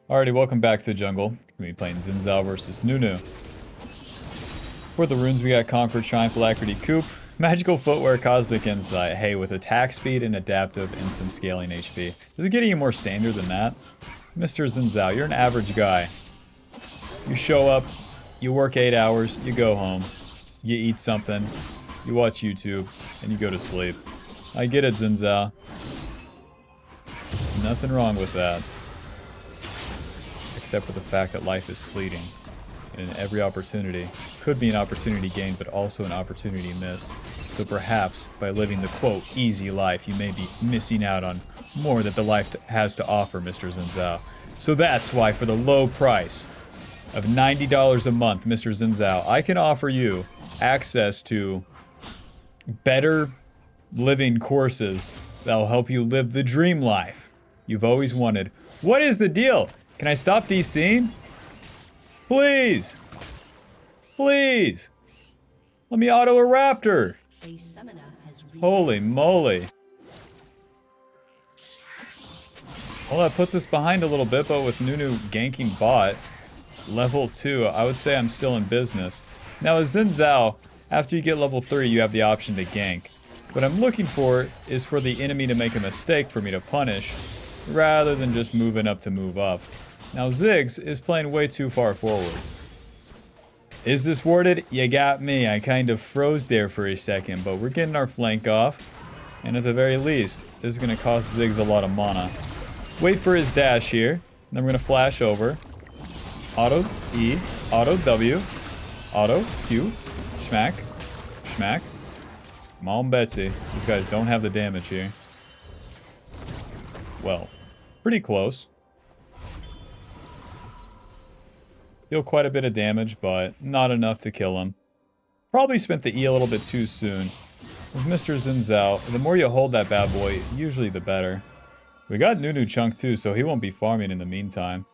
Alrighty, welcome back to the jungle. Gonna be playing Xin Zhao versus Nunu. For the runes, we got Conquer, Triumph, Alacrity, Coop, Magical Footwear, Cosmic Insight. Hey, with attack speed and adaptive and some scaling HP. Does it get any more standard than that? Mr. Xin Zhao, you're an average guy. You show up, you work 8 hours, you go home, you eat something, you watch YouTube, and you go to sleep. I get it, Xin Zhao. Nothing wrong with that. Except for the fact that life is fleeting. And every opportunity could be an opportunity gained, but also an opportunity missed. So perhaps, by living the quote, easy life, you may be missing out on more that the life has to offer, Mr. Xin Zhao. So that's why, for the low price of $90 a month, Mr. Xin Zhao, I can offer you access to better living courses that'll help you live the dream life you've always wanted. What is the deal? Can I stop DCing? Please! Please! Let me auto a raptor! Holy moly. Well, that puts us behind a little bit, but with Nunu ganking bot, level 2, I would say I'm still in business. Now, as Xin Zhao, after you get level 3, you have the option to gank. What I'm looking for is for the enemy to make a mistake for me to punish, rather than just moving up to move up. Now, Ziggs is playing way too far forward. Is this warded? You got me. I kind of froze there for a second, but we're getting our flank off. And at the very least, this is going to cost Ziggs a lot of mana. Wait for his dash here. Then we're going to flash over. Auto E, auto W, auto Q, schmack, schmack. Come on, Betsy. These guys don't have the damage here. Well, pretty close. Deal quite a bit of damage, but not enough to kill him. Probably spent the E a little bit too soon. As Mr. Xin Zhao, the more you hold that bad boy, usually the better. We got Nunu Chunk too, so he won't be farming in the meantime.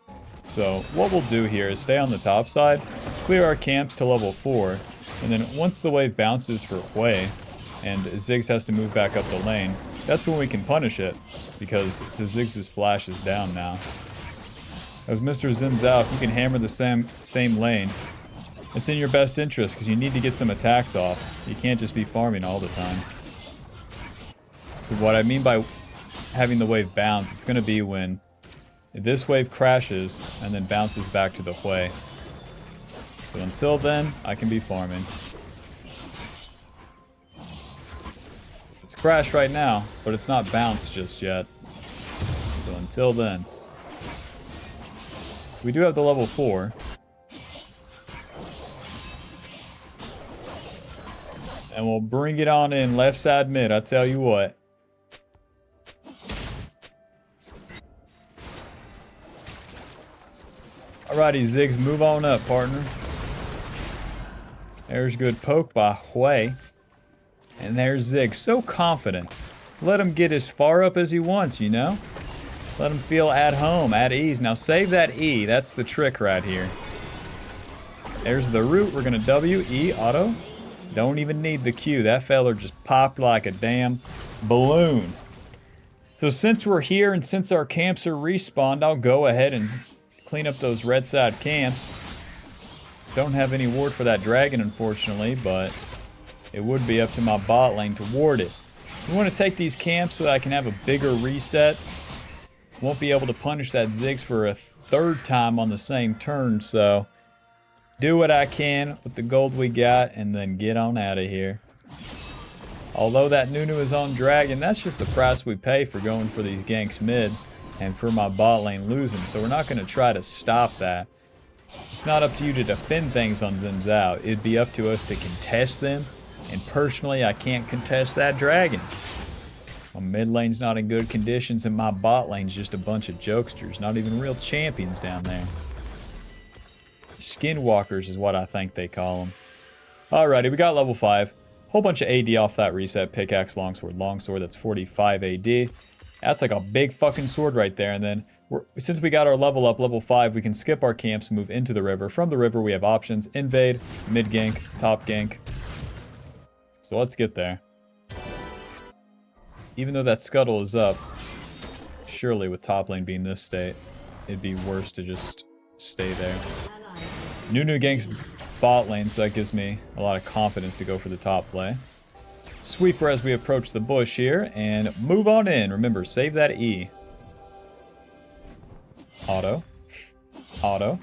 So what we'll do here is stay on the top side, clear our camps to level 4, and then once the wave bounces for Hui, and Ziggs has to move back up the lane, that's when we can punish it, because the Ziggs' flash is down now. As Mr. Xin Zhao, if you can hammer the same lane, it's in your best interest because you need to get some attacks off. You can't just be farming all the time. So what I mean by having the wave bounce, it's going to be when this wave crashes and then bounces back to the Hui. So until then, I can be farming. It's crashed right now, but it's not bounced just yet. So until then. We do have the level 4. And we'll bring it on in left side mid, I tell you what. Alrighty, Ziggs, move on up, partner. There's good poke by Hui. And there's Ziggs, so confident. Let him get as far up as he wants, you know? Let him feel at home, at ease. Now save that E. That's the trick right here. There's the root. We're going to W, E, auto. Don't even need the Q. That feller just popped like a damn balloon. So since we're here and since our camps are respawned, I'll go ahead and clean up those red side camps. Don't have any ward for that dragon, unfortunately, but it would be up to my bot lane to ward it. We want to take these camps so that I can have a bigger reset. Won't be able to punish that Ziggs for a third time on the same turn, so do what I can with the gold we got and then get on out of here. Although that Nunu is on dragon, that's just the price we pay for going for these ganks mid and for my bot lane losing, so we're not going to try to stop that. It's not up to you to defend things on Xin Zhao. It'd be up to us to contest them, and personally I can't contest that dragon. My mid lane's not in good conditions, and my bot lane's just a bunch of jokesters. Not even real champions down there. Skinwalkers is what I think they call them. Alrighty, we got level 5. Whole bunch of AD off that reset. Pickaxe, longsword, that's 45 AD. That's like a big fucking sword right there. And then, since we got our level up, level 5, we can skip our camps, move into the river. From the river, we have options. Invade, mid gank, top gank. So let's get there. Even though that scuttle is up, surely with top lane being this state. it'd be worse to just stay there. Nunu ganks bot lane, so that gives me a lot of confidence to go for the top play. Sweeper as we approach the bush here, and move on in. Remember, save that E. Auto. Auto.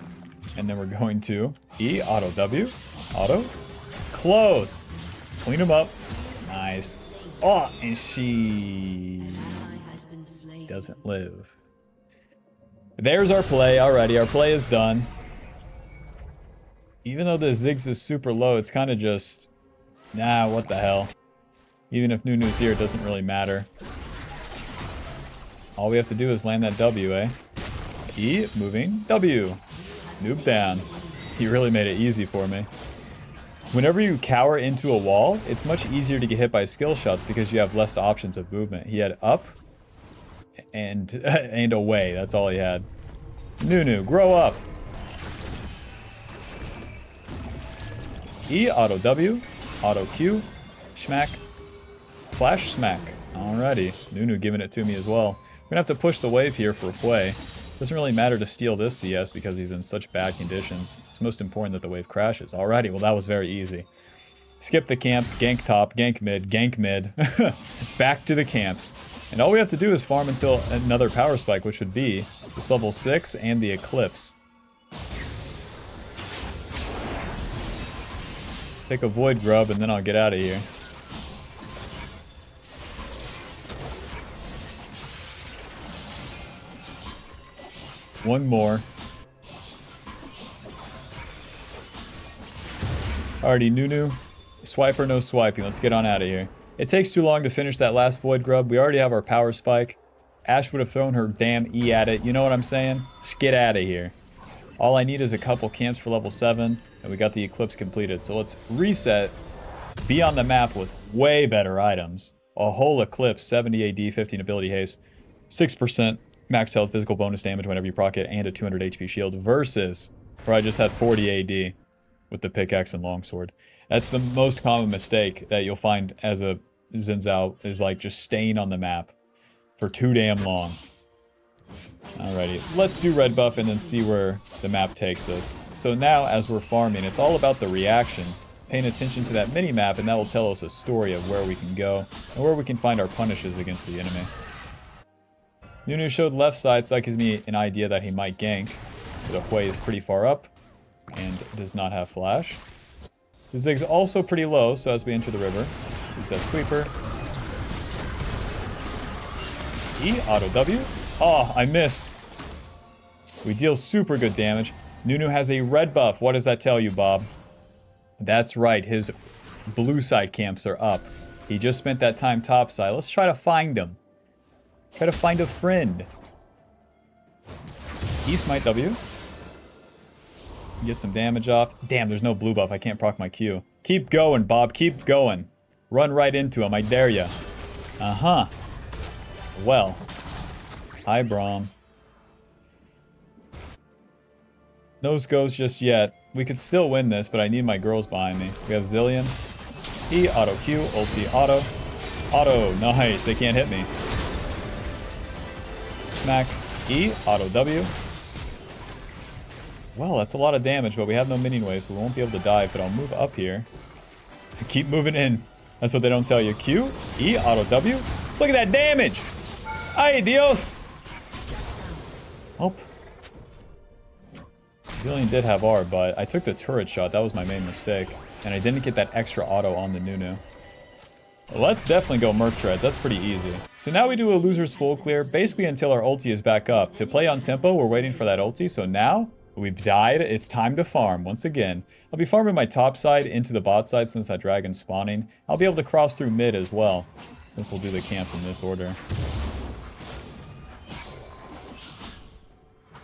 And then we're going to E, auto W, auto. Close. Clean him up. Nice. Oh, and she doesn't live. There's our play. Alrighty, our play is done. Even though the Ziggs is super low, it's kind of just... Nah, what the hell. Even if Nunu's here, it doesn't really matter. All we have to do is land that W, eh? E, moving, W. Noob down. He really made it easy for me. Whenever you cower into a wall, it's much easier to get hit by skill shots because you have less options of movement. He had up and away. That's all he had. Nunu, grow up. E, auto W, auto Q, schmack, flash smack. Alrighty, Nunu giving it to me as well. We're gonna have to push the wave here for a play. Doesn't really matter to steal this CS because he's in such bad conditions. It's most important that the wave crashes. Alrighty, well that was very easy. Skip the camps, gank top, gank mid, gank mid. Back to the camps. And all we have to do is farm until another power spike, which would be this level 6 and the Eclipse. Take a Void Grub and then I'll get out of here. One more. Alrighty, Nunu. Swiper, no swiping. Let's get on out of here. It takes too long to finish that last Void Grub. We already have our power spike. Ash would have thrown her damn E at it. You know what I'm saying? Just get out of here. All I need is a couple camps for level 7, and we got the Eclipse completed. So let's reset, be on the map with way better items. A whole Eclipse, 70 AD, 15 ability haste, 6% max health, physical bonus damage whenever you proc it, and a 200 HP shield, versus where I just had 40 AD with the pickaxe and longsword. That's the most common mistake that you'll find as a Xin Zhao, is like just staying on the map for too damn long. Alrighty, let's do red buff and then see where the map takes us. So now, as we're farming, it's all about the reactions, paying attention to that mini-map, and that will tell us a story of where we can go and where we can find our punishes against the enemy. Nunu showed left side, so that gives me an idea that he might gank. The Hui is pretty far up and does not have flash. The Zig's also pretty low, so as we enter the river, use that sweeper. E, auto W. Oh, I missed. We deal super good damage. Nunu has a red buff. What does that tell you, Bob? That's right, his blue side camps are up. He just spent that time top side. Let's try to find him. Try to find a friend. E, smite W. Get some damage off. Damn, there's no blue buff. I can't proc my Q. Keep going, Bob. Keep going. Run right into him. I dare ya. Uh-huh. Well. Hi, Braum. No scopes just yet. We could still win this, but I need my girls behind me. We have Zillion. E, auto Q, ulti, auto. Auto. Nice. They can't hit me. Smack. E, auto W. Well, that's a lot of damage, but we have no minion wave, so we won't be able to dive, but I'll move up here. Keep moving in. That's what they don't tell you. Q, E, auto W. Look at that damage! Ay, Dios! Oh. Zillion did have R, but I took the turret shot. That was my main mistake. And I didn't get that extra auto on the Nunu. Let's definitely go Merc Treads. That's pretty easy. So now we do a loser's full clear, basically until our ulti is back up. To play on tempo, we're waiting for that ulti, so now we've died. It's time to farm once again. I'll be farming my top side into the bot side since that dragon's spawning. I'll be able to cross through mid as well, since we'll do the camps in this order.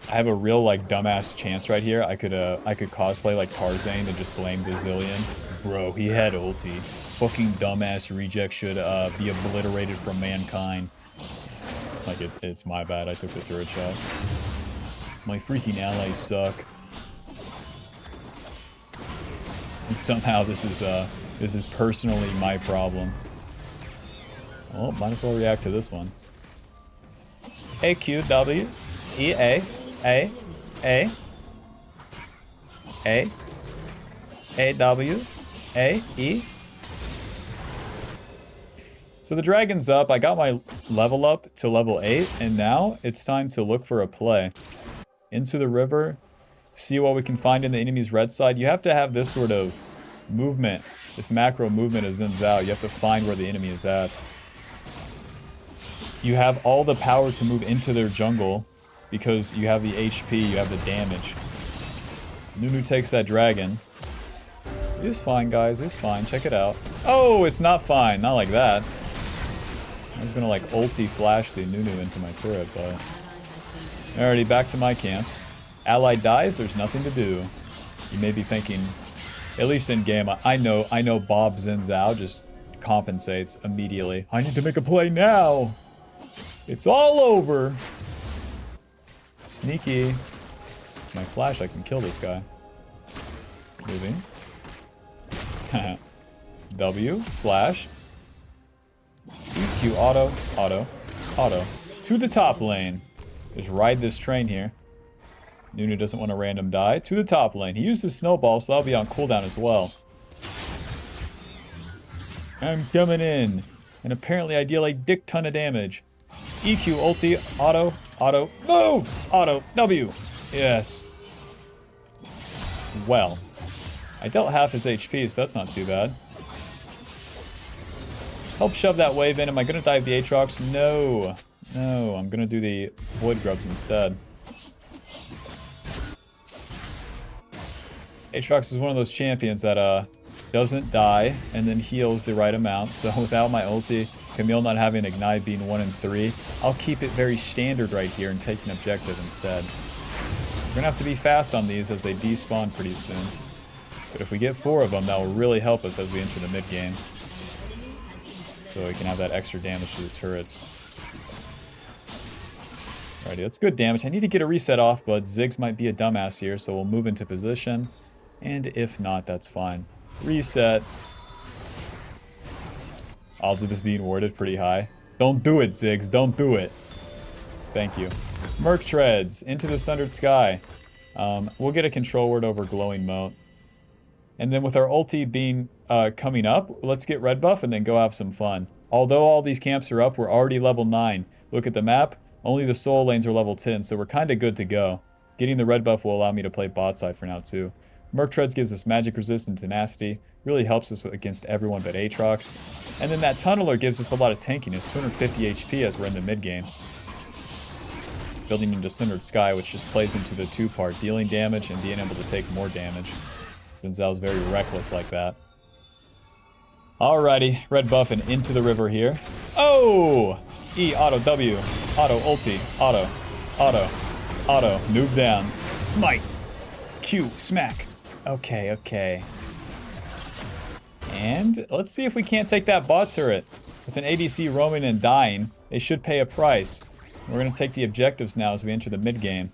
I have a real like dumbass chance right here. I could cosplay like Tarzan and just blame Gazillion. Bro, he had ulti. Fucking dumbass reject should be obliterated from mankind. Like it's my bad. I took the turret shot. My freaking allies suck. And somehow this is personally my problem. Well, might as well react to this one. A Q W E A A, A, A, A, W, A, E. So the dragon's up. I got my level up to level 8, and now it's time to look for a play. Into the river, see what we can find in the enemy's red side. You have to have this sort of movement, this macro movement of Xin Zhao. You have to find where the enemy is at. You have all the power to move into their jungle because you have the HP, you have the damage. Nunu takes that dragon. It's fine, guys. It's fine. Check it out. Oh, it's not fine. Not like that. I was gonna like ulti flash the Nunu into my turret, but... Alrighty, back to my camps. Ally dies, there's nothing to do. You may be thinking, at least in game, I know Bob Xin Zhao just compensates immediately. I need to make a play now! It's all over! Sneaky. My flash, I can kill this guy. Moving. W, flash. EQ, auto, auto, auto. To the top lane. Just ride this train here. Nunu doesn't want a random die. To the top lane. He used his snowball, so that'll be on cooldown as well. I'm coming in. And apparently I deal a dick ton of damage. EQ, ulti, auto, auto, move! Auto, W. Yes. Well. I dealt half his HP, so that's not too bad. Help shove that wave in. Am I going to dive the Aatrox? No. No, I'm going to do the Void Grubs instead. Aatrox is one of those champions that doesn't die and then heals the right amount. So without my ulti, Camille not having Ignite being 1 in 3, I'll keep it very standard right here and take an objective instead. We're going to have to be fast on these as they despawn pretty soon. But if we get 4 of them, that will really help us as we enter the mid game. So we can have that extra damage to the turrets. Alrighty, that's good damage. I need to get a reset off, but Ziggs might be a dumbass here, so we'll move into position. And if not, that's fine. Reset. Odds of this being warded pretty high. Don't do it, Ziggs. Don't do it. Thank you. Merc Treads into the Sundered Sky. We'll get a control word over Glowing Moat. And then with our ulti being coming up, let's get red buff and then go have some fun. Although all these camps are up, we're already level 9. Look at the map, only the soul lanes are level 10, so we're kind of good to go. Getting the red buff will allow me to play bot side for now too. Merc Treads gives us magic resistant tenacity, really helps us against everyone but Aatrox. And then that Tunneler gives us a lot of tankiness, 250 HP as we're in the mid game. Building into Sundered Sky, which just plays into the 2-part, dealing damage and being able to take more damage. Xin Zhao's very reckless like that. Alrighty, red buff and into the river here. Oh! E, auto, W, auto, ulti, auto, auto, auto, noob down, smite, Q, smack. Okay, okay. And let's see if we can't take that bot turret. With an ADC roaming and dying, they should pay a price. We're going to take the objectives now as we enter the mid game.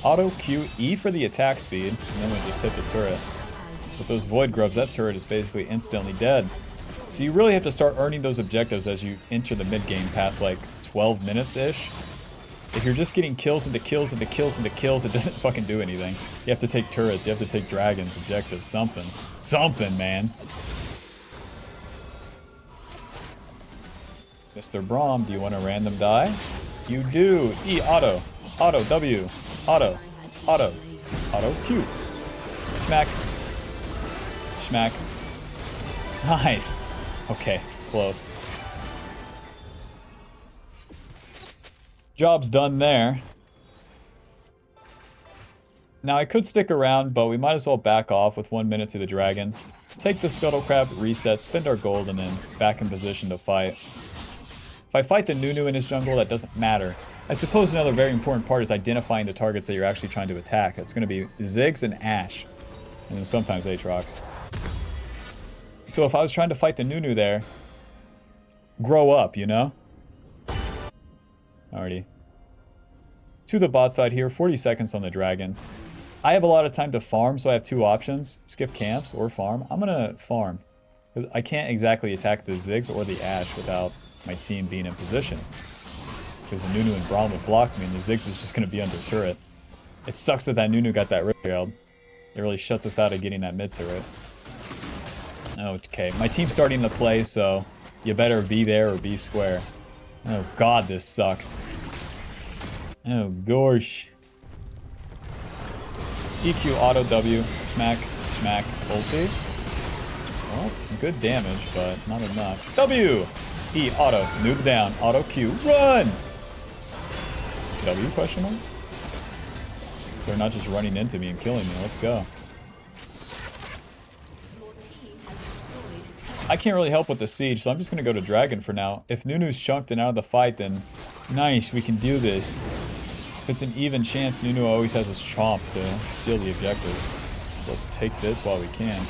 Auto Q E for the attack speed, and then we just hit the turret. With those Void Grubs, that turret is basically instantly dead. So you really have to start earning those objectives as you enter the mid game past like 12 minutes-ish. If you're just getting kills into kills into kills into kills, it doesn't fucking do anything. You have to take turrets, you have to take dragons, objectives, something. Something, man. Mr. Braum, do you want a random die? You do. E, auto. Auto, W. Auto. Auto. Auto, Q. Smack. Smack. Nice. Okay, close. Job's done there. Now I could stick around, but we might as well back off with 1 minute to the dragon. Take the Scuttlecrab, reset, spend our gold, and then back in position to fight. If I fight the Nunu in his jungle, that doesn't matter. I suppose another very important part is identifying the targets that you're actually trying to attack. It's going to be Ziggs and Ashe. And then sometimes Aatrox. So if I was trying to fight the Nunu there, grow up, you know? Alrighty. To the bot side here, 40 seconds on the dragon. I have a lot of time to farm, so I have 2 options. Skip camps or farm. I'm going to farm. I can't exactly attack the Ziggs or the Ashe without my team being in position. Because the Nunu and Braum would block me, and the Ziggs is just going to be under turret. It sucks that Nunu got that Rip Herald. It really shuts us out of getting that mid turret. Okay, my team's starting to play, so you better be there or be square. Oh god, this sucks. Oh gosh. EQ auto W, smack, smack, ulti. Well, good damage, but not enough. W! E auto, noob down, auto Q, run! W question mark? They're not just running into me and killing me, let's go. I can't really help with the siege, so I'm just going to go to Dragon for now. If Nunu's chunked and out of the fight, then nice, we can do this. If it's an even chance, Nunu always has his chomp to steal the objectives. So let's take this while we can.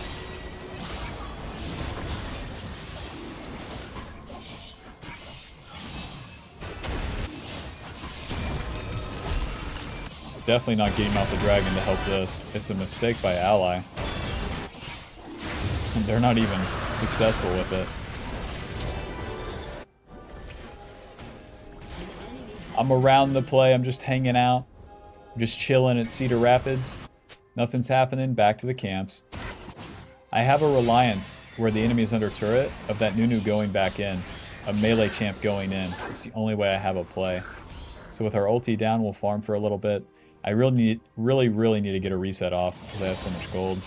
Definitely not getting out the Dragon to help this. It's a mistake by ally. And they're not even successful with it. I'm around the play. I'm just hanging out. I'm just chilling at Cedar Rapids. Nothing's happening. Back to the camps. I have a reliance where the enemy is under turret of that Nunu going back in. A melee champ going in. It's the only way I have a play. So with our ulti down, we'll farm for a little bit. I really need to get a reset off because I have so much gold.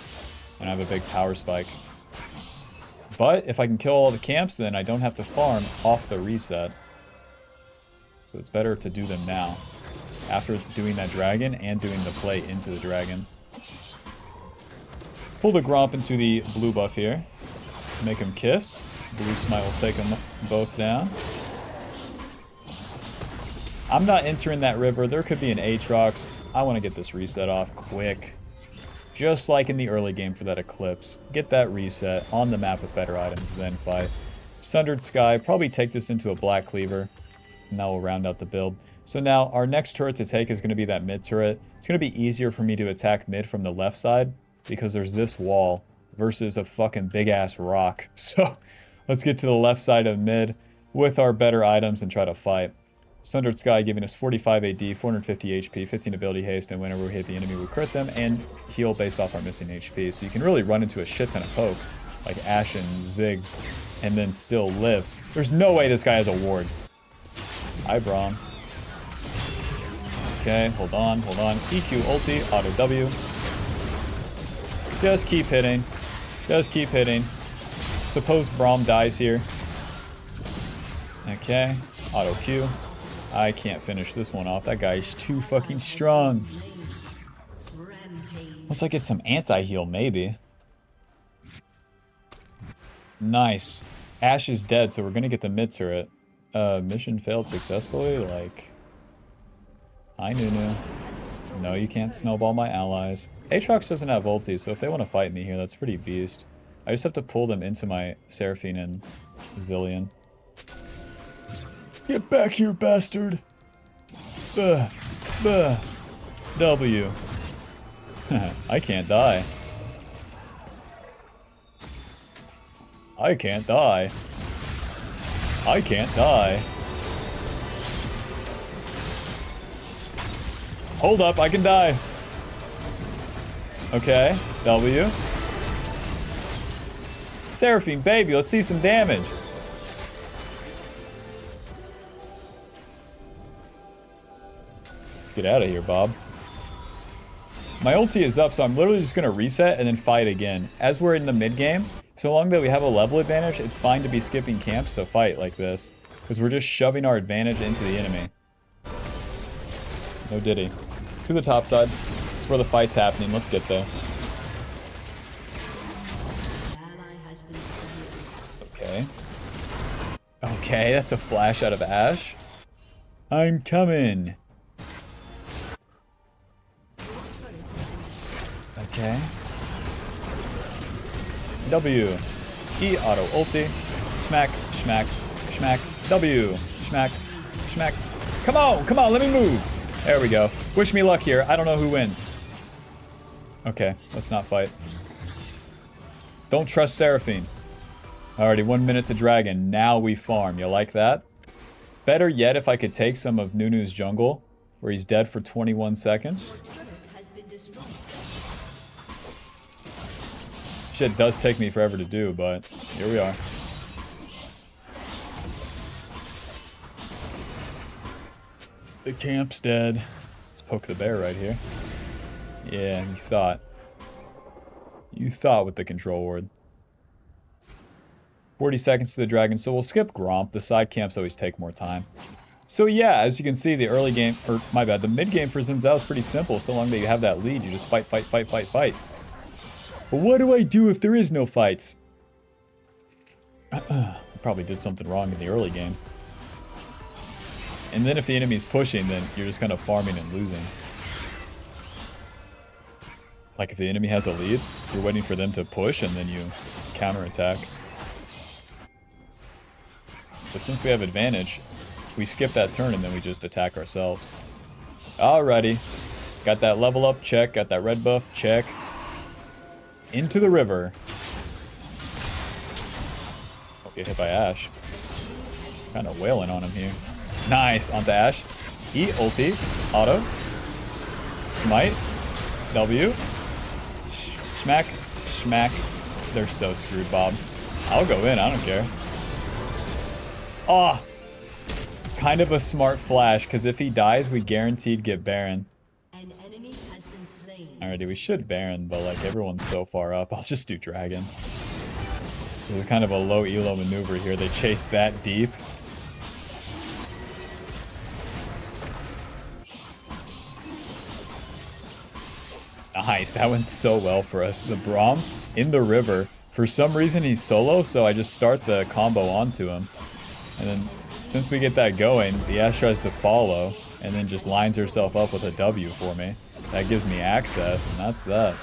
And I have a big power spike. But if I can kill all the camps, then I don't have to farm off the reset. So it's better to do them now. After doing that dragon and doing the play into the dragon. Pull the Gromp into the blue buff here. Make him kiss. Blue Smite will take them both down. I'm not entering that river. There could be an Aatrox. I want to get this reset off quick. Just like in the early game for that Eclipse. Get that reset on the map with better items, then fight. Sundered Sky, probably take this into a Black Cleaver. And that will round out the build. So now, our next turret to take is going to be that mid turret. It's going to be easier for me to attack mid from the left side. Because there's this wall versus a fucking big-ass rock. So, let's get to the left side of mid with our better items and try to fight. Sundered Sky giving us 45 AD, 450 HP, 15 ability haste, and whenever we hit the enemy we crit them, and heal based off our missing HP. So you can really run into a shit ton of poke, like Ashe and Ziggs, and then still live. There's no way this guy has a ward. Hi, Braum. Okay, hold on. EQ ulti, auto W. Just keep hitting. Suppose Braum dies here. Okay, auto Q. I can't finish this one off. That guy's too fucking strong. Once I get some anti-heal, maybe. Nice. Ashe is dead, so we're gonna get the mid turret. Mission failed successfully? Like... Hi, Nunu. No, you can't snowball my allies. Aatrox doesn't have ulti, so if they want to fight me here, that's pretty beast. I just have to pull them into my Seraphine and Zillion. Get back here, bastard! W. I can't die. I can't die. Hold up, I can die. Okay, W. Seraphine, baby, let's see some damage. Get out of here, Bob. My ulti is up, so I'm literally just going to reset and then fight again. As we're in the mid game, so long that we have a level advantage, it's fine to be skipping camps to fight like this. Because we're just shoving our advantage into the enemy. No diddy. To the top side. It's where the fight's happening. Let's get there. Okay. Okay, that's a flash out of Ashe. I'm coming. Okay. W. E auto ulti. Smack, smack, smack. W. Smack, smack. Come on, let me move. There we go. Wish me luck here. I don't know who wins. Okay, let's not fight. Don't trust Seraphine. Alrighty, 1 minute to dragon. Now we farm. You like that? Better yet if I could take some of Nunu's jungle, where he's dead for 21 seconds. Shit does take me forever to do, but here we are. The camp's dead. Let's poke the bear right here. Yeah, you thought. You thought with the control ward. 40 seconds to the dragon, so we'll skip Gromp. The side camps always take more time. So yeah, as you can see, the early game, or my bad, the mid game for Xin Zhao is pretty simple. So long that you have that lead, you just fight, fight, fight, fight, fight. But what do I do if there is no fights? I probably did something wrong in the early game. And then if the enemy's pushing, then you're just kind of farming and losing. Like if the enemy has a lead, you're waiting for them to push and then you counterattack. But since we have advantage, we skip that turn and then we just attack ourselves. Alrighty. Got that level up, check. Got that red buff, check. Into the river. Oh, get hit by Ashe. Kind of wailing on him here. Nice, onto Ashe. E, ulti, auto. Smite. W. Smack, smack. They're so screwed, Bob. I'll go in, I don't care. Oh! Kind of a smart flash, because if he dies, we guaranteed get Baron. Alrighty, we should Baron, but like everyone's so far up. I'll just do Dragon. There's kind of a low elo maneuver here. They chase that deep. Nice, that went so well for us. The Braum in the river. For some reason he's solo, so I just start the combo onto him. And then since we get that going, the Ashe tries to follow and then just lines herself up with a W for me. That gives me access, and that's that.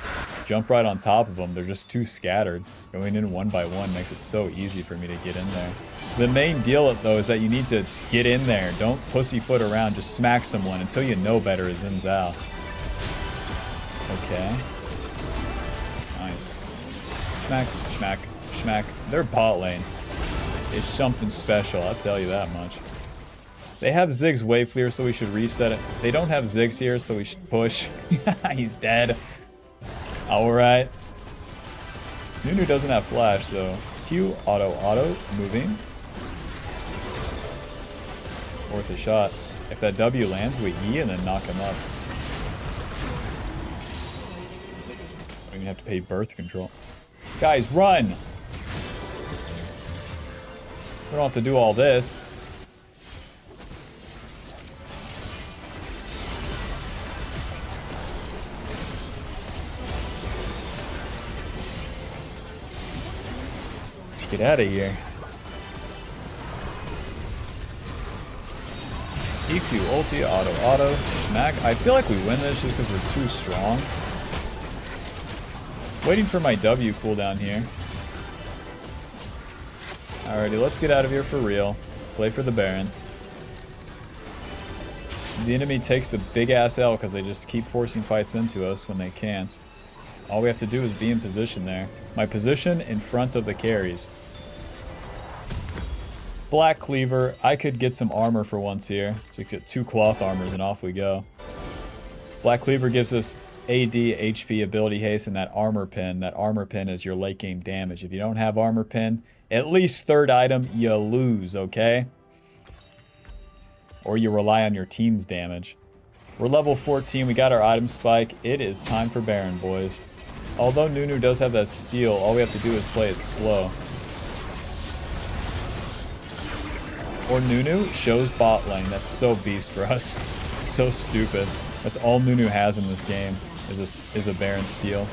Jump right on top of them. They're just too scattered. Going in one by one makes it so easy for me to get in there. The main deal, though, is that you need to get in there. Don't pussyfoot around. Just smack someone until you know better as Xin Zhao. Okay. Nice. Smack, smack, smack. Their bot lane is something special, I'll tell you that much. They have Ziggs wave clear, so we should reset it. They don't have Ziggs here, so we should push. He's dead. Alright. Nunu doesn't have flash, so Q, auto, auto, moving. Worth a shot. If that W lands, we E and then knock him up. Don't even have to pay birth control. Guys, run! We don't have to do all this. Let's get out of here. EQ, ulti, auto, auto, smack. I feel like we win this just because we're too strong. Waiting for my W cooldown here. Alrighty, let's get out of here for real. Play for the Baron. The enemy takes the big ass L because they just keep forcing fights into us when they can't. All we have to do is be in position there. My position in front of the carries. Black Cleaver. I could get some armor for once here. So we get 2 cloth armors and off we go. Black Cleaver gives us AD, HP, ability haste, and that armor pin. That armor pin is your late game damage. If you don't have armor pin, at least 3rd item, you lose, okay? Or you rely on your team's damage. We're level 14, we got our item spike. It is time for Baron, boys. Although Nunu does have that steal, all we have to do is play it slow. Or Nunu shows bot lane. That's so beast for us. It's so stupid. That's all Nunu has in this game, is a Baron steal.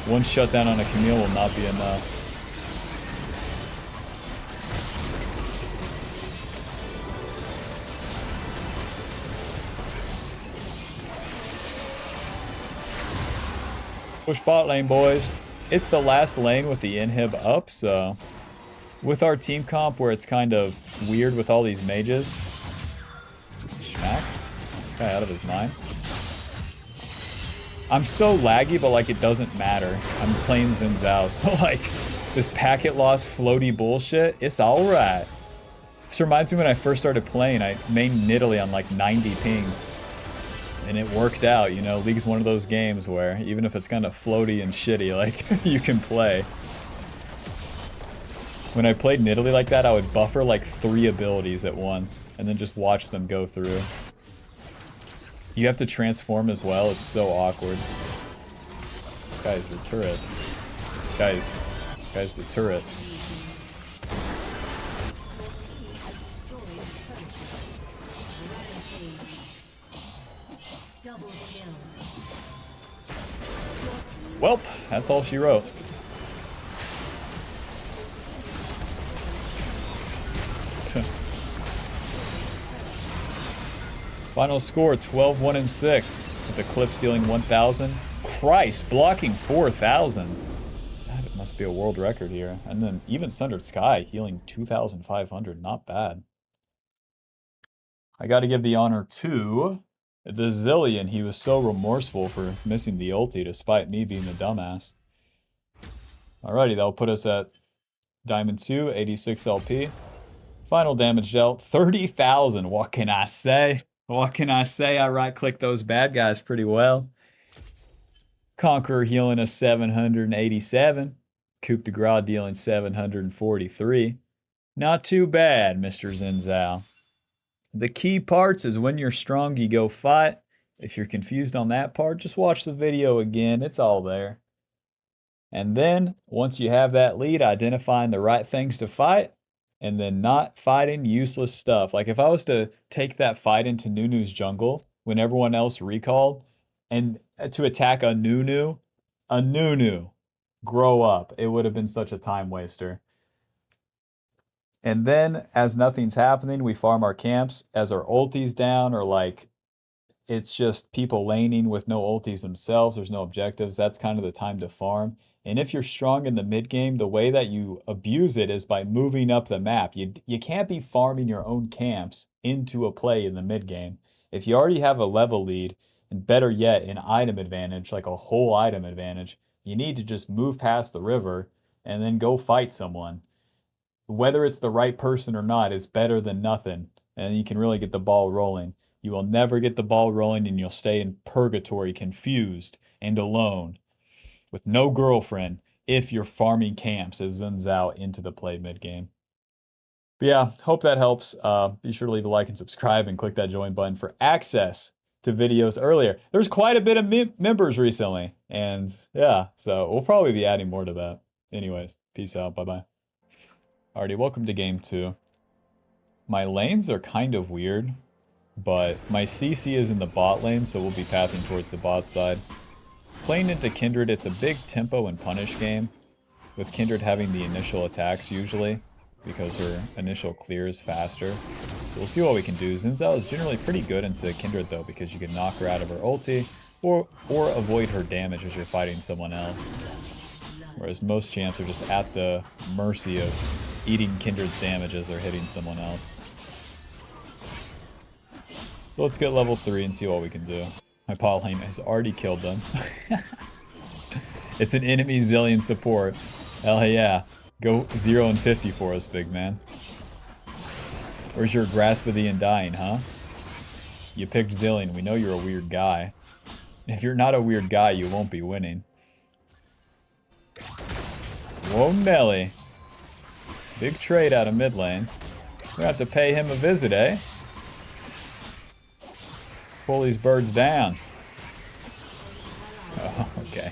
One shutdown on a Camille will not be enough. Push bot lane, boys. It's the last lane with the inhib up, so with our team comp where it's kind of weird with all these mages. Smack. This guy out of his mind. I'm so laggy, but like it doesn't matter. I'm playing Xin Zhao, so like this packet loss floaty bullshit, it's alright. This reminds me when I first started playing, I mained Nidalee on like 90 ping. And it worked out, you know. League's one of those games where even if it's kind of floaty and shitty, like, you can play. When I played Nidalee like that, I would buffer like 3 abilities at once, and then just watch them go through. You have to transform as well, it's so awkward. Guys, the turret. Guys, the turret. Welp, that's all she wrote. Final score 12-1-6 with the clip stealing 1,000. Christ, blocking 4,000. That must be a world record here. And then even Sundered Sky healing 2,500. Not bad. I got to give the honor to the Zillion. He was so remorseful for missing the ulti despite me being the dumbass. Alrighty, that'll put us at Diamond 2, 86 LP. Final damage dealt, 30,000. What can I say? What can I say? I right-clicked those bad guys pretty well. Conqueror healing us 787. Coup de Grace dealing 743. Not too bad, Mr. Xin Zhao. The key parts is when you're strong, you go fight. If you're confused on that part, just watch the video again. It's all there. And then, once you have that lead, identifying the right things to fight, and then not fighting useless stuff. Like if I was to take that fight into Nunu's jungle when everyone else recalled, and to attack a Nunu, grow up. It would have been such a time waster. And then, as nothing's happening, we farm our camps. As our ulti's down, or like, it's just people laning with no ultis themselves, there's no objectives, that's kind of the time to farm. And if you're strong in the mid game, the way that you abuse it is by moving up the map. You can't be farming your own camps into a play in the mid game. If you already have a level lead, and better yet, an item advantage, like a whole item advantage, you need to just move past the river and then go fight someone. Whether it's the right person or not, it's better than nothing, and you can really get the ball rolling. You will never get the ball rolling, and you'll stay in purgatory, confused and alone, with no girlfriend, if you're farming camps as Xin Zhao into the play mid-game. But yeah, hope that helps. Be sure to leave a like and subscribe and click that join button for access to videos earlier. There's quite a bit of members recently, and yeah, so we'll probably be adding more to that. Anyways, peace out, bye-bye. Alrighty, welcome to game 2. My lanes are kind of weird, but my CC is in the bot lane, so we'll be pathing towards the bot side. Playing into Kindred, it's a big tempo and punish game, with Kindred having the initial attacks usually, because her initial clear is faster. So we'll see what we can do. Xin Zhao is generally pretty good into Kindred though, because you can knock her out of her ulti, or avoid her damage as you're fighting someone else. Whereas most champs are just at the mercy of eating Kindred's damage as they're hitting someone else. So let's get level 3 and see what we can do. My bot lane has already killed them. It's an enemy Zillion support. Hell yeah. Go 0 and 50 for us, big man. Where's your grasp of the undying, huh? You picked Zillion. We know you're a weird guy. If you're not a weird guy, you won't be winning. Whoa, Nelly. Big trade out of mid lane. We're gonna have to pay him a visit, eh? Pull these birds down. Oh, okay.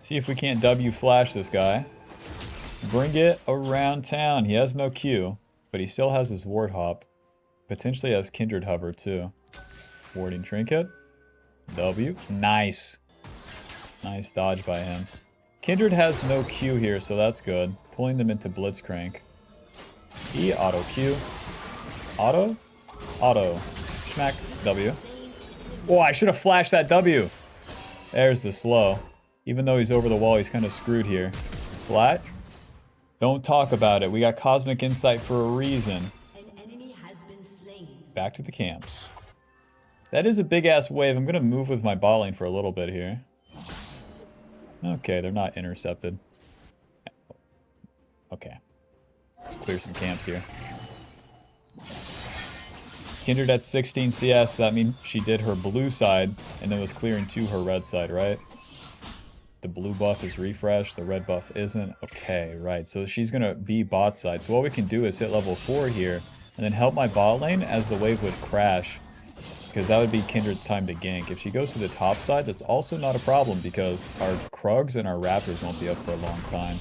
See if we can't W flash this guy. Bring it around town. He has no Q, but he still has his ward hop. Potentially has Kindred hover too. Warding trinket. W. Nice. Nice dodge by him. Kindred has no Q here, so that's good. Pulling them into Blitzcrank. E, auto Q. Auto? Auto. Schmack. W. Oh, I should have flashed that W. There's the slow. Even though he's over the wall, he's kind of screwed here. Flat. Don't talk about it. We got Cosmic Insight for a reason. An enemy has been slain. Back to the camps. That is a big-ass wave. I'm going to move with my bot lane for a little bit here. Okay, they're not intercepted. Okay. Let's clear some camps here. Kindred at 16 CS, so that means she did her blue side and then was clearing to her red side, right? The blue buff is refreshed, the red buff isn't. Okay, right. So she's going to be bot side. So what we can do is hit level 4 here and then help my bot lane as the wave would crash. Because that would be Kindred's time to gank. If she goes to the top side, that's also not a problem because our Krugs and our Raptors won't be up for a long time.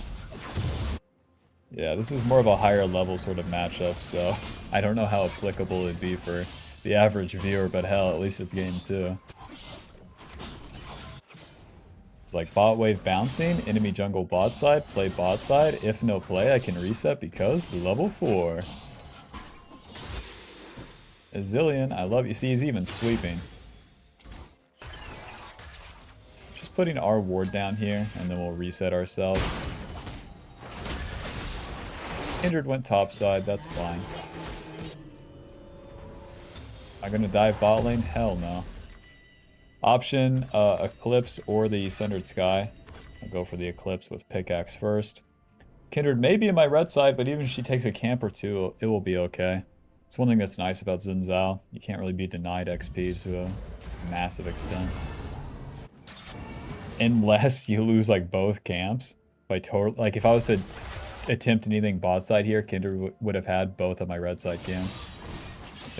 Yeah, this is more of a higher level sort of matchup, so I don't know how applicable it'd be for the average viewer, but hell, at least it's game 2. It's like bot wave bouncing, enemy jungle bot side, play bot side. If no play, I can reset because level 4. A zillion, I love you. See, he's even sweeping. Just putting our ward down here, and then we'll reset ourselves. Kindred went topside, that's fine. Am I gonna dive bot lane? Hell no. Option, Eclipse or the Sundered Sky. I'll go for the Eclipse with pickaxe first. Kindred may be in my red side, but even if she takes a camp or two, it will be okay. It's one thing that's nice about Xin Zhao. You can't really be denied XP to a massive extent. Unless you lose like both camps. By total, like if I was to attempt anything bot side here, Kindred would have had both of my red side camps.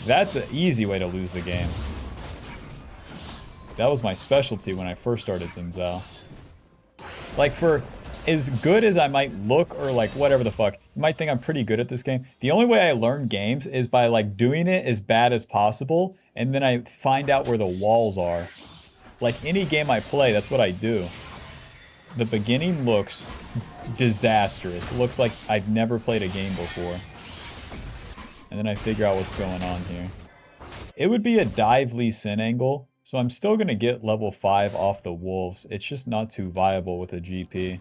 That's an easy way to lose the game. That was my specialty when I first started Xin Zhao. Like for as good as I might look or like whatever the fuck, you might think I'm pretty good at this game. The only way I learn games is by like doing it as bad as possible and then I find out where the walls are. Like any game I play, that's what I do. The beginning looks disastrous. It looks like I've never played a game before. And then I figure out what's going on here. It would be a dive Lee Sin angle, so I'm still going to get level 5 off the wolves. It's just not too viable with a GP.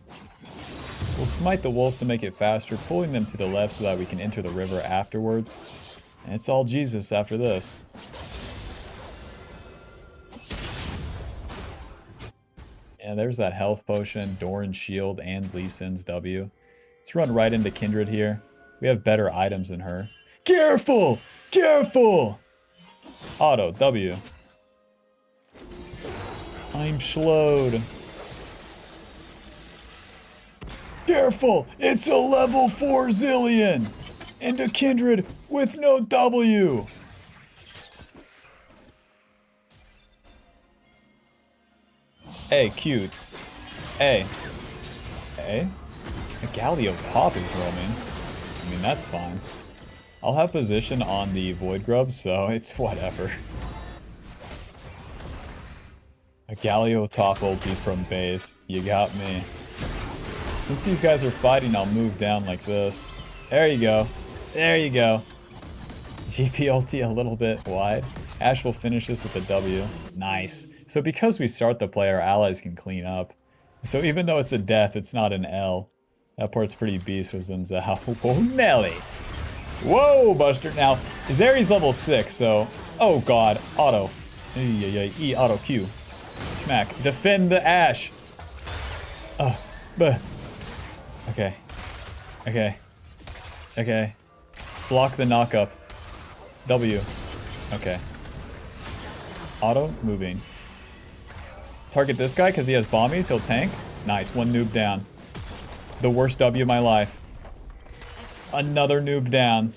We'll smite the wolves to make it faster, pulling them to the left so that we can enter the river afterwards. And it's all Jesus after this. And there's that health potion, Doran's shield, and Lee Sin's W. Let's run right into Kindred here. We have better items than her. Careful! Careful! Auto, W. I'm slowed. Careful! It's a level 4 zillion! And a Kindred with no W! A, cute. A. A? A Galio Pop is roaming. I mean, that's fine. I'll have position on the Void Grub, so it's whatever. A Galio top ulti from base. You got me. Since these guys are fighting, I'll move down like this. There you go. There you go. GP ulti a little bit wide. Ash will finish this with a W. Nice. So because we start the play, our allies can clean up. So even though it's a death, it's not an L. That part's pretty beast with Xin Zhao. Oh, Nelly. Whoa, Buster. Now, Zeri's level 6, so... Oh, God. Auto. E, auto Q. Smack. Defend the Ash. Oh, buh. Okay. Okay. Okay. Block the knock-up. W. Okay. Auto, moving. Target this guy because he has bombies. He'll tank. Nice. One noob down. The worst W of my life. Another noob down.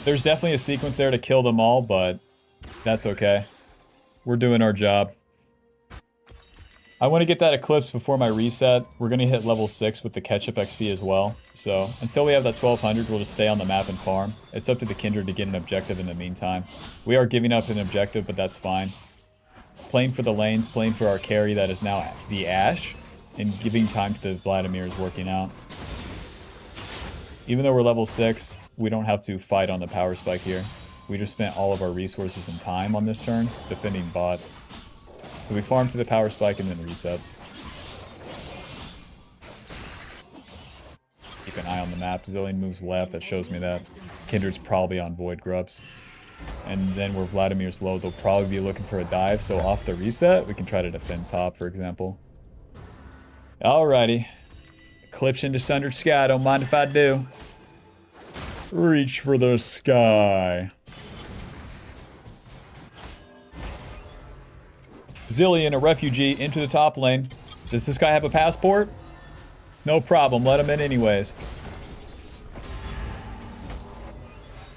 There's definitely a sequence there to kill them all, but that's okay. We're doing our job. I want to get that Eclipse before my reset. We're going to hit level 6 with the Ketchup XP as well. So until we have that 1200, we'll just stay on the map and farm. It's up to the Kindred to get an objective in the meantime. We are giving up an objective, but that's fine. Playing for the lanes, playing for our carry that is now the Ash, and giving time to the Vladimir is working out. Even though we're level 6, we don't have to fight on the power spike here. We just spent all of our resources and time on this turn defending bot. So we farm to the power spike and then reset. Keep an eye on the map. Zillion moves left. That shows me that Kindred's probably on Void Grubs. And then where Vladimir's low, they'll probably be looking for a dive. So off the reset, we can try to defend top, for example. Alrighty. Eclipse into Sundered Sky. Don't mind if I do. Reach for the sky. Zillion, a refugee, into the top lane. Does this guy have a passport? No problem. Let him in anyways.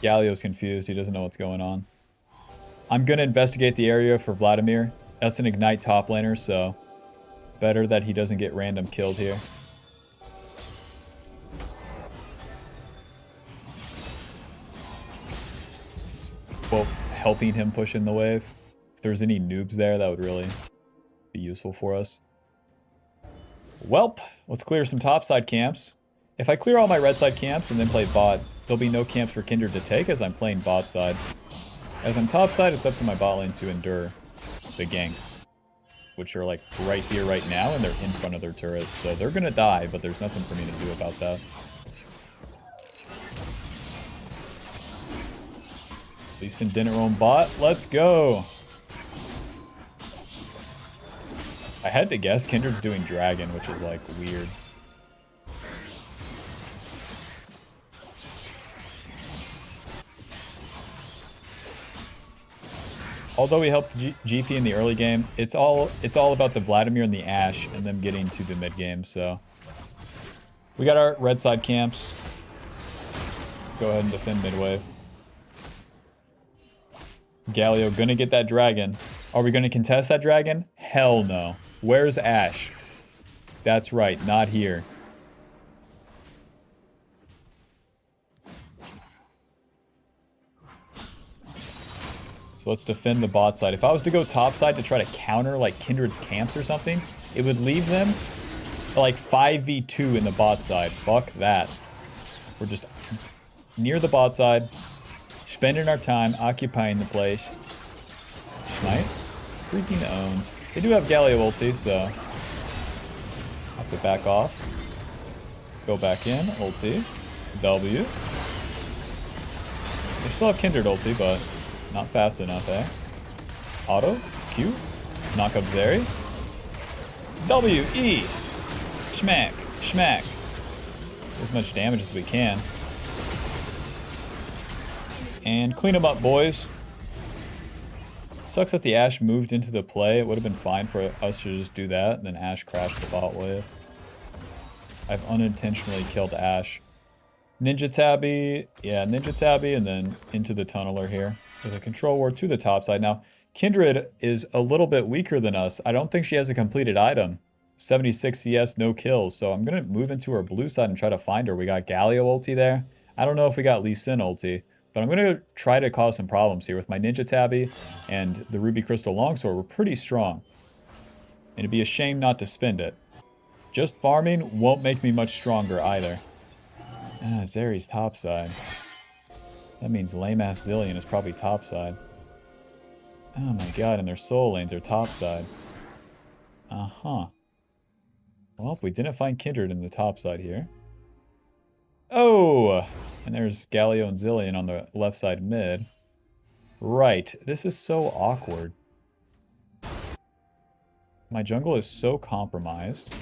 Galio's confused. He doesn't know what's going on. I'm going to investigate the area for Vladimir. That's an Ignite top laner, so better that he doesn't get random killed here. Both helping him push in the wave. If there's any noobs there, that would really be useful for us. Welp, let's clear some topside camps. If I clear all my red side camps and then play bot, there'll be no camps for Kindred to take as I'm playing bot side. As I'm top side, it's up to my bot lane to endure the ganks, which are like right here, right now, and they're in front of their turret. So they're gonna die, but there's nothing for me to do about that. Lee Sin didn't roam bot. Let's go. I had to guess Kindred's doing dragon, which is like weird. Although we helped GP in the early game, it's all about the Vladimir and the Ashe and them getting to the mid game. So we got our red side camps. Go ahead and defend mid wave. Galio gonna get that dragon. Are we gonna contest that dragon? Hell no. Where's Ashe? That's right, not here. So let's defend the bot side. If I was to go top side to try to counter like Kindred's camps or something, it would leave them like 5v2 in the bot side. Fuck that. We're just near the bot side, spending our time occupying the place. Smite. Freaking owns. They do have Galio ulti, so have to back off. Go back in, ulti. W. They still have Kindred ulti, but not fast enough, eh? Auto. Q. Knock up Zeri. W. E. Schmack. Schmack. As much damage as we can. And clean them up, boys. Sucks that the Ashe moved into the play. It would have been fine for us to just do that, and then Ashe crashed the bot wave. I've unintentionally killed Ashe. Ninja Tabby. Yeah, Ninja Tabby, and then into the tunneler here. With a control ward to the top side. Now, Kindred is a little bit weaker than us. I don't think she has a completed item. 76 CS, no kills. So I'm going to move into her blue side and try to find her. We got Galio ulti there. I don't know if we got Lee Sin ulti. But I'm going to try to cause some problems here with my Ninja Tabby and the Ruby Crystal Longsword. We're pretty strong. And it'd be a shame not to spend it. Just farming won't make me much stronger either. Ah, Zeri's topside. That means lame-ass Zillion is probably topside. Oh my god, and their soul lanes are topside. Uh-huh. Well, we didn't find Kindred in the topside here. Oh! And there's Galio and Zillion on the left side mid. Right. This is so awkward. My jungle is so compromised.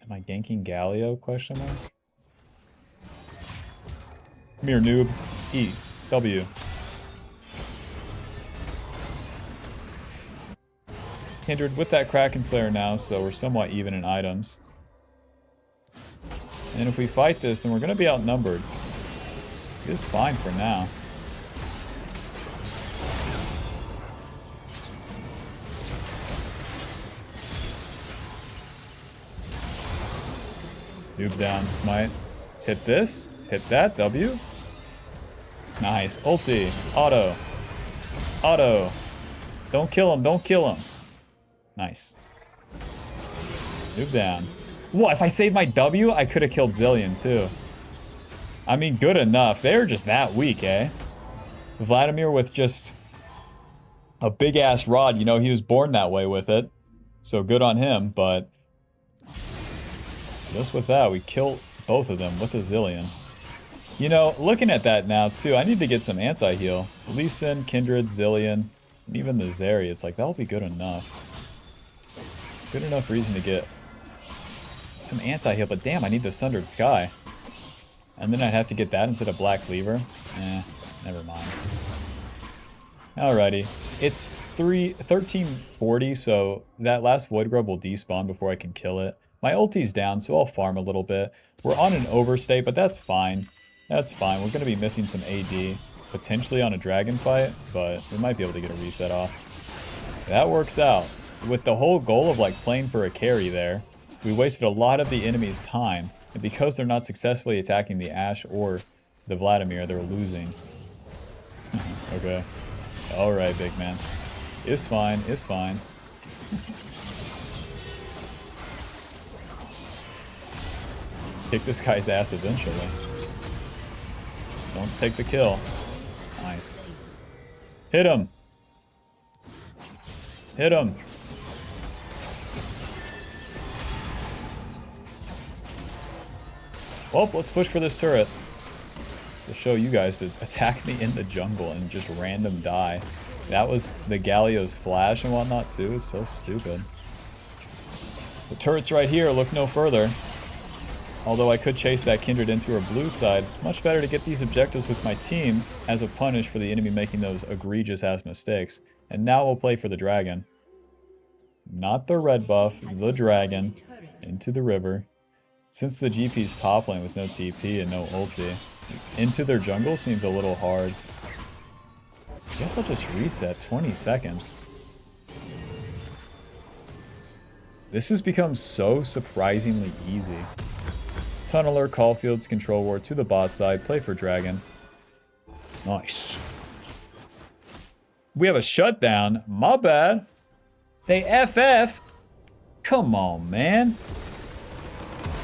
Am I ganking Galio? Question mark. Come here, noob. E. W. Kindred with that Kraken Slayer now, so we're somewhat even in items. And if we fight this, then we're going to be outnumbered. It's fine for now. Noob down, smite. Hit this. Hit that, W. Nice. Ulti. Auto. Auto. Don't kill him, don't kill him. Nice. Noob down. What, if I saved my W, I could have killed Zillion too. I mean, good enough. They're just that weak, eh? Vladimir with just a big-ass rod. You know, he was born that way with it. So good on him, but just with that, we killed both of them with a Zillion. You know, looking at that now, too, I need to get some anti-heal. Lee Sin, Kindred, Zillion, and even the Zeri. It's like, that'll be good enough. Good enough reason to get some anti-heal, but damn, I need the Sundered Sky. And then I'd have to get that instead of Black Cleaver. Eh, never mind. Alrighty. It's 1340, so that last Void Grub will despawn before I can kill it. My ulti's down, so I'll farm a little bit. We're on an overstate, but that's fine. That's fine. We're going to be missing some AD, potentially on a dragon fight, but we might be able to get a reset off. That works out. With the whole goal of like playing for a carry there, we wasted a lot of the enemy's time, and because they're not successfully attacking the Ashe or the Vladimir, they're losing. Okay. Alright, big man. It's fine, it's fine. Kick this guy's ass eventually. Don't take the kill. Nice. Hit him! Hit him! Well, let's push for this turret. To show you guys to attack me in the jungle and just random die. That was the Galio's flash and whatnot too. It's so stupid. The turret's right here. Look no further. Although I could chase that Kindred into her blue side, it's much better to get these objectives with my team as a punish for the enemy making those egregious-ass mistakes. And now we'll play for the dragon. Not the red buff, the dragon. Into the river. Since the GP's top lane with no TP and no ulti, into their jungle seems a little hard. I guess I'll just reset 20 seconds. This has become so surprisingly easy. Tunneler, Caulfield's Control Ward to the bot side, play for dragon. Nice. We have a shutdown. My bad. They FF. Come on, man.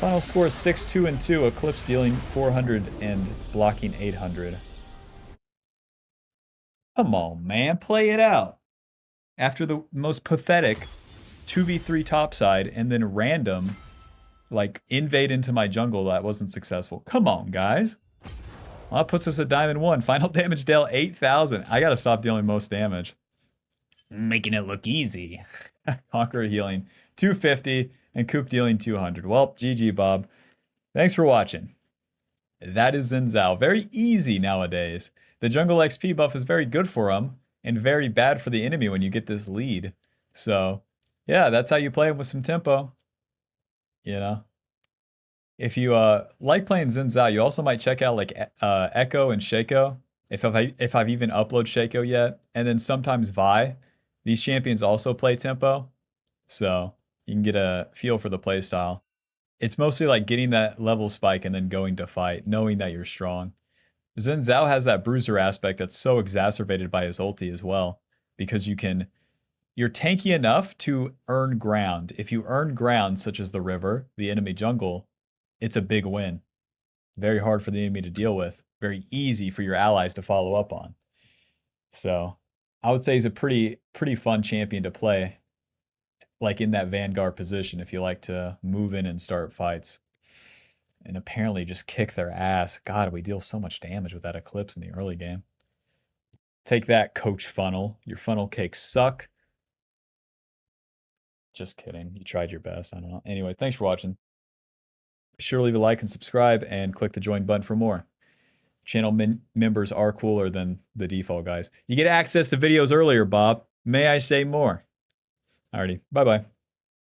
Final score is 6-2 and 2. Eclipse dealing 400 and blocking 800. Come on, man. Play it out. After the most pathetic 2v3 topside and then random, like, invade into my jungle that wasn't successful. Come on, guys. Well, that puts us at Diamond 1. Final damage dealt 8,000. I gotta stop dealing most damage. Making it look easy. Conqueror healing 250 and Coop dealing 200. Well, GG, Bob. Thanks for watching. That is Xin Zhao. Very easy nowadays. The jungle XP buff is very good for him and very bad for the enemy when you get this lead. So, yeah, that's how you play him with some tempo. You know? If you like playing Xin Zhao, you also might check out like Echo and Shaco. If I've even uploaded Shaco yet. And then sometimes Vi. These champions also play tempo. So you can get a feel for the playstyle. It's mostly like getting that level spike and then going to fight, knowing that you're strong. Xin Zhao has that bruiser aspect that's so exacerbated by his ulti as well. Because you're tanky enough to earn ground. If you earn ground, such as the river, the enemy jungle, it's a big win. Very hard for the enemy to deal with. Very easy for your allies to follow up on. So I would say he's a pretty fun champion to play. Like in that Vanguard position if you like to move in and start fights. And apparently just kick their ass. God, we deal so much damage with that Eclipse in the early game. Take that, Coach Funnel. Your funnel cakes suck. Just kidding. You tried your best. I don't know. Anyway, thanks for watching. Be sure to leave a like and subscribe and click the join button for more. Channel members are cooler than the default guys. You get access to videos earlier, Bob. May I say more? Alrighty. Bye-bye.